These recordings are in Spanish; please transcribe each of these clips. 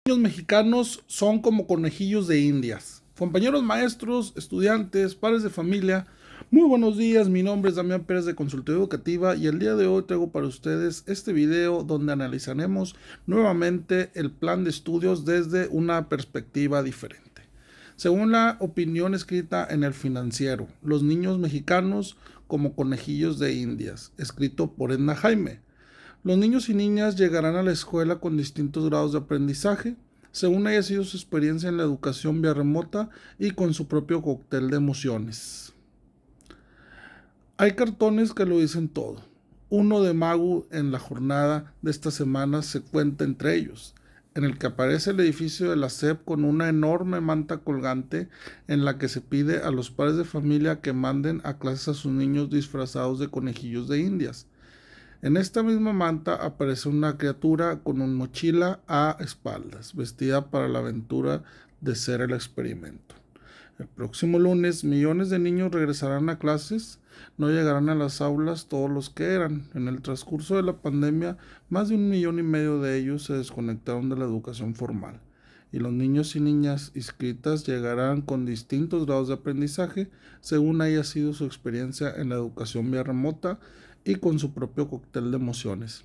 Niños mexicanos son como conejillos de indias. Compañeros maestros, estudiantes, padres de familia, muy buenos días. Mi nombre es Damián Pérez de Consultoría Educativa y el día de hoy traigo para ustedes este video donde analizaremos nuevamente el plan de estudios desde una perspectiva diferente. Según la opinión escrita en El Financiero, los niños mexicanos como conejillos de indias, escrito por Edna Jaime. Los niños y niñas llegarán a la escuela con distintos grados de aprendizaje, según haya sido su experiencia en la educación vía remota y con su propio cóctel de emociones. Hay cartones que lo dicen todo. Uno de Magu en la jornada de esta semana se cuenta entre ellos, en el que aparece el edificio de la SEP con una enorme manta colgante en la que se pide a los padres de familia que manden a clases a sus niños disfrazados de conejillos de indias. En esta misma manta aparece una criatura con una mochila a espaldas, vestida para la aventura de ser el experimento. El próximo lunes, millones de niños regresarán a clases, no llegarán a las aulas todos los que eran. En el transcurso de la pandemia, más de 1,5 millones de ellos se desconectaron de la educación formal. Y los niños y niñas inscritas llegarán con distintos grados de aprendizaje, según haya sido su experiencia en la educación vía remota y con su propio cóctel de emociones.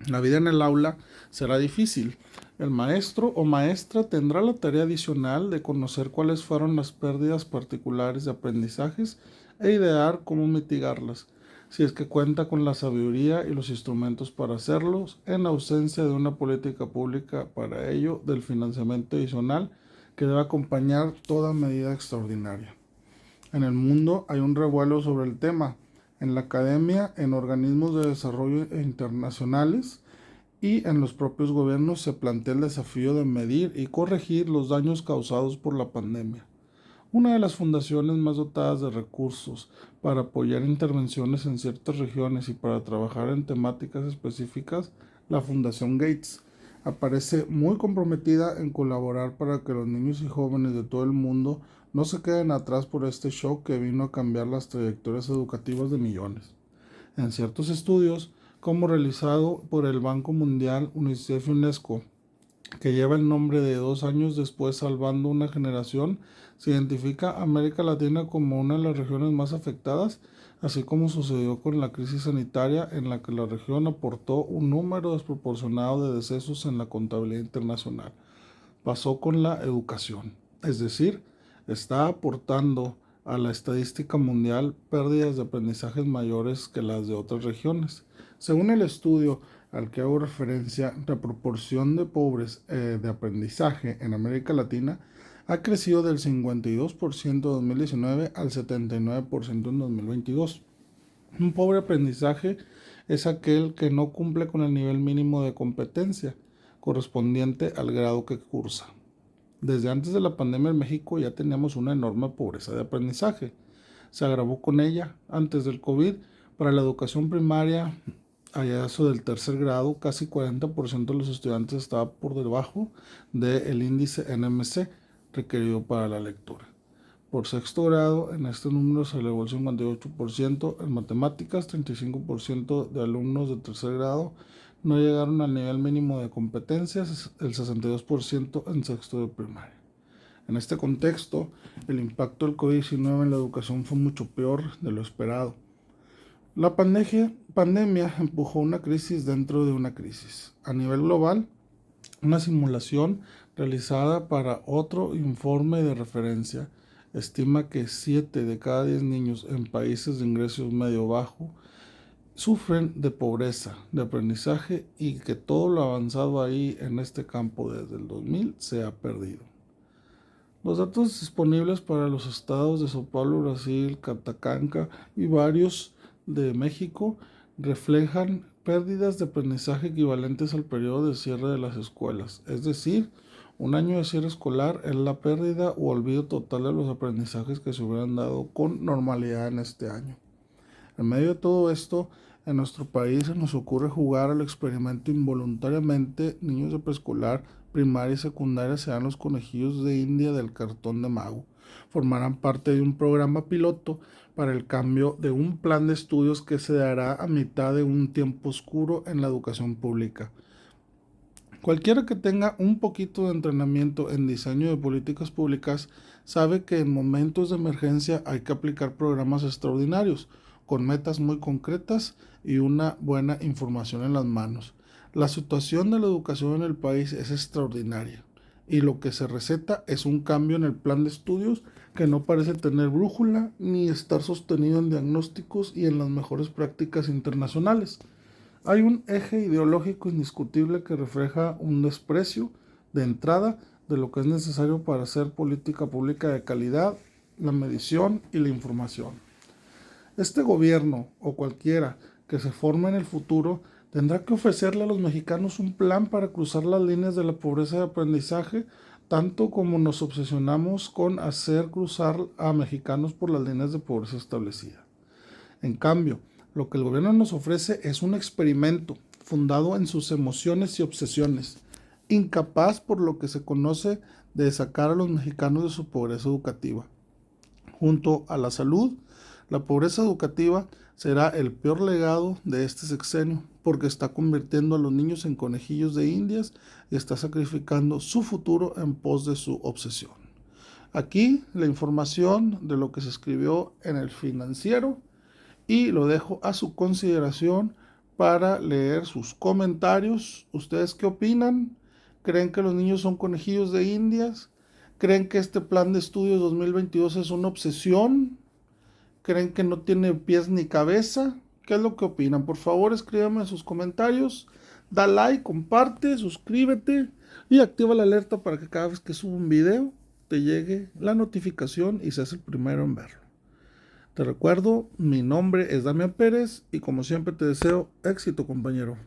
La vida en el aula será difícil. El maestro o maestra tendrá la tarea adicional de conocer cuáles fueron las pérdidas particulares de aprendizajes e idear cómo mitigarlas, si es que cuenta con la sabiduría y los instrumentos para hacerlos, en ausencia de una política pública para ello, del financiamiento adicional que debe acompañar toda medida extraordinaria. En el mundo hay un revuelo sobre el tema, en la academia, en organismos de desarrollo internacionales y en los propios gobiernos se plantea el desafío de medir y corregir los daños causados por la pandemia. Una de las fundaciones más dotadas de recursos para apoyar intervenciones en ciertas regiones y para trabajar en temáticas específicas, la Fundación Gates, aparece muy comprometida en colaborar para que los niños y jóvenes de todo el mundo no se queden atrás por este shock que vino a cambiar las trayectorias educativas de millones. En ciertos estudios, como realizado por el Banco Mundial, UNICEF y UNESCO, que lleva el nombre de 2 años después salvando una generación, se identifica a América Latina como una de las regiones más afectadas, así como sucedió con la crisis sanitaria en la que la región aportó un número desproporcionado de decesos en la contabilidad internacional. Pasó con la educación, es decir, está aportando a la estadística mundial pérdidas de aprendizajes mayores que las de otras regiones. Según el estudio al que hago referencia, la proporción de pobres de aprendizaje en América Latina ha crecido del 52% en 2019 al 79% en 2022. Un pobre aprendizaje es aquel que no cumple con el nivel mínimo de competencia correspondiente al grado que cursa. Desde antes de la pandemia en México ya teníamos una enorme pobreza de aprendizaje. Se agravó con ella antes del COVID. Para la educación primaria, allá eso del tercer grado, casi 40% de los estudiantes estaba por debajo del índice NMC requerido para la lectura. Por sexto grado, en este número se elevó el 58%, en matemáticas 35% de alumnos de tercer grado no llegaron al nivel mínimo de competencias, el 62% en sexto de primaria. En este contexto, el impacto del COVID-19 en la educación fue mucho peor de lo esperado. La pandemia empujó una crisis dentro de una crisis. A nivel global, una simulación realizada para otro informe de referencia estima que 7 de cada 10 niños en países de ingresos medio-bajo sufren de pobreza, de aprendizaje y que todo lo avanzado ahí en este campo desde el 2000 se ha perdido. Los datos disponibles para los estados de Sao Paulo, Brasil, Catacanca y varios de México reflejan pérdidas de aprendizaje equivalentes al periodo de cierre de las escuelas, es decir, un año de cierre escolar es la pérdida o olvido total de los aprendizajes que se hubieran dado con normalidad en este año. En medio de todo esto, en nuestro país se nos ocurre jugar al experimento involuntariamente. Niños de preescolar, primaria y secundaria serán los conejillos de India del cartón de Mago. Formarán parte de un programa piloto para el cambio de un plan de estudios que se dará a mitad de un tiempo oscuro en la educación pública. Cualquiera que tenga un poquito de entrenamiento en diseño de políticas públicas sabe que en momentos de emergencia hay que aplicar programas extraordinarios, con metas muy concretas y una buena información en las manos. La situación de la educación en el país es extraordinaria y lo que se receta es un cambio en el plan de estudios que no parece tener brújula ni estar sostenido en diagnósticos y en las mejores prácticas internacionales. Hay un eje ideológico indiscutible que refleja un desprecio de entrada de lo que es necesario para hacer política pública de calidad, la medición y la información. Este gobierno o cualquiera que se forme en el futuro tendrá que ofrecerle a los mexicanos un plan para cruzar las líneas de la pobreza de aprendizaje, tanto como nos obsesionamos con hacer cruzar a mexicanos por las líneas de pobreza establecidas. En cambio, lo que el gobierno nos ofrece es un experimento fundado en sus emociones y obsesiones, incapaz por lo que se conoce de sacar a los mexicanos de su pobreza educativa. Junto a la salud, la pobreza educativa será el peor legado de este sexenio, porque está convirtiendo a los niños en conejillos de indias y está sacrificando su futuro en pos de su obsesión. Aquí la información de lo que se escribió en el Financiero y lo dejo a su consideración para leer sus comentarios. ¿Ustedes qué opinan? ¿Creen que los niños son conejillos de indias? ¿Creen que este plan de estudios 2022 es una obsesión? ¿Creen que no tiene pies ni cabeza? ¿Qué es lo que opinan? Por favor, escríbanme en sus comentarios. Da like, comparte, suscríbete y activa la alerta para que cada vez que suba un video te llegue la notificación y seas el primero en verlo. Te recuerdo, mi nombre es Damián Pérez y como siempre te deseo éxito, compañero.